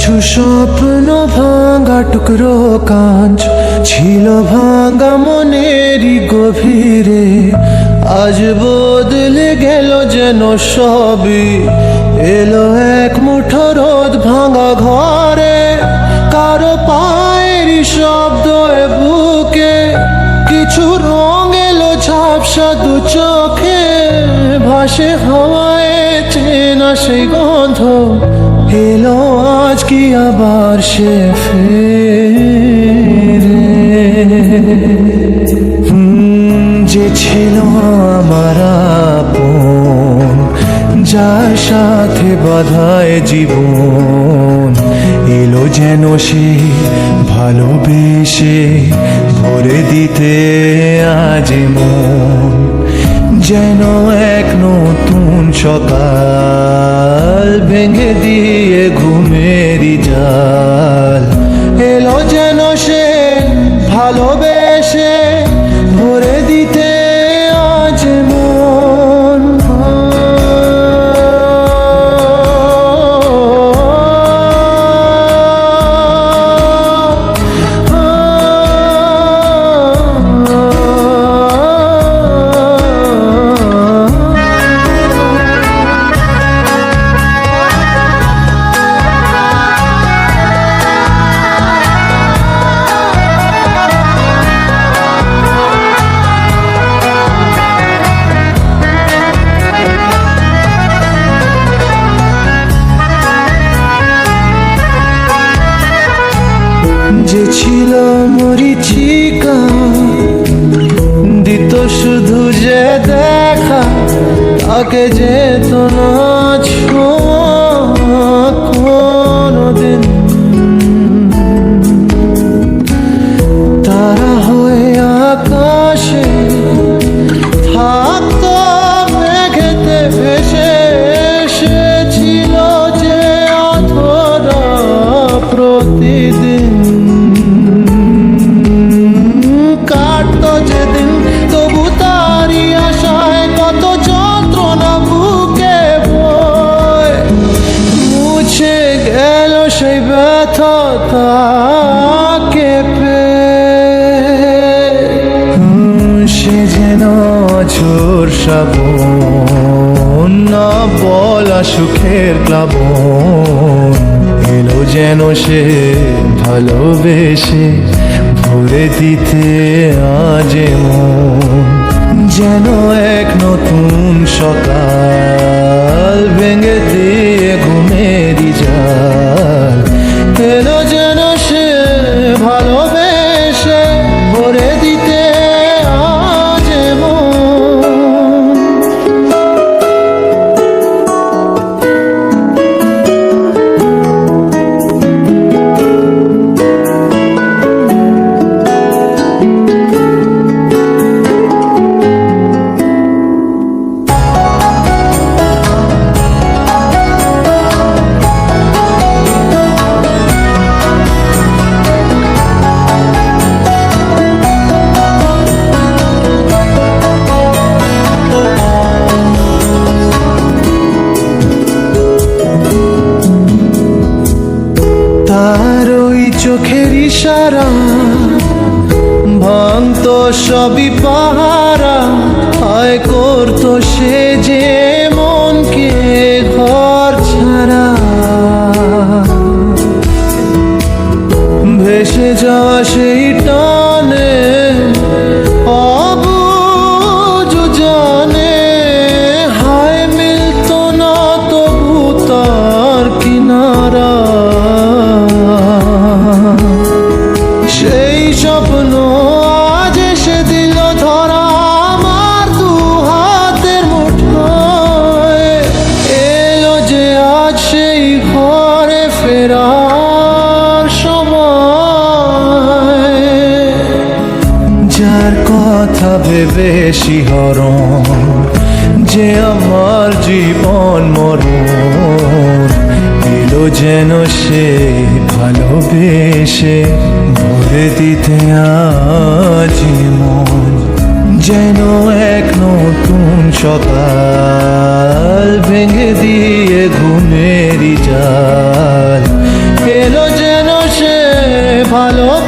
কিছু স্বপ্ন ভাঙা টুকরো কাঁচ ছিল ভাঙা মনেরই গভীরে, আজ বদলে গেল যেন সবই। এলো এক মুঠো রোদ ভাঙা ঘরে, কারো পায়ের শব্দ বুকে, কিছু রং এলো ঝাপসা দু চোখে, ভাসে হাওয়ায় চেনা সেই গন্ধ। এলো আজ কি আবার সে ফেরে? যে ছিল আমার আপন, যার সাথে বাঁধায় জীবন, এলো যেন সে ভালোবেসে ভরে দিতে আজ মন। যেন এক নতুন সকাল ভেঙে দিয়ে ঘুমেরই জাল, এলো যেন সে ভালোবেসে ভরে দিতে আজ মন। যে ছিল মরিচিকা, দিত শুধু যে দেখা, তাকে যেত না ছোঁয়া কোনোদিন। তারা হয়ে আকাশে থাকতো মেঘেতে ভেসে, এসেছিল যে অধরা প্রতিদিন। কাটতো যেদিন তবু তারই আশায় কত যন্ত্রণা বুকে বয়, মুছে গেল সেই ব্যথা তাকে সে যেন ঝোর শ্রাবণ, না বলা সুখের প্লাবন, এলো যেন সে ভালোবেসে ভরে দিতে আজ মন। যেন এক নতুন সকাল ভেঙে দিয়ে ঘুমেরই জাল, এলো যেন সে ভালোবেসে ভরে দিতে আজ মন। তার ওই চোখের ইশারা ভাঙতো সবই পাহারা, আয় করতো সে যে মনকে ঘর ছাড়া। ভেসে যাওয়া সেই টানে অবুঝ জানে, হায় মিলতো না তবু তার কিনারা। সেই স্বপ্ন আজ এসে দিল ধরা আমার দু হাতের মুঠোয়, এলো যে আজ সেই ঘরে ফেরার সময়। যার কথা ভেবে শিহরণ, যে আমার জীবন মরণ, এলো যেন সে ভালোবেসে ভরে দিতে আজ মন। যেন এক নতুন সকাল ভেঙে দিয়ে ঘুমেরই জাল, ভালো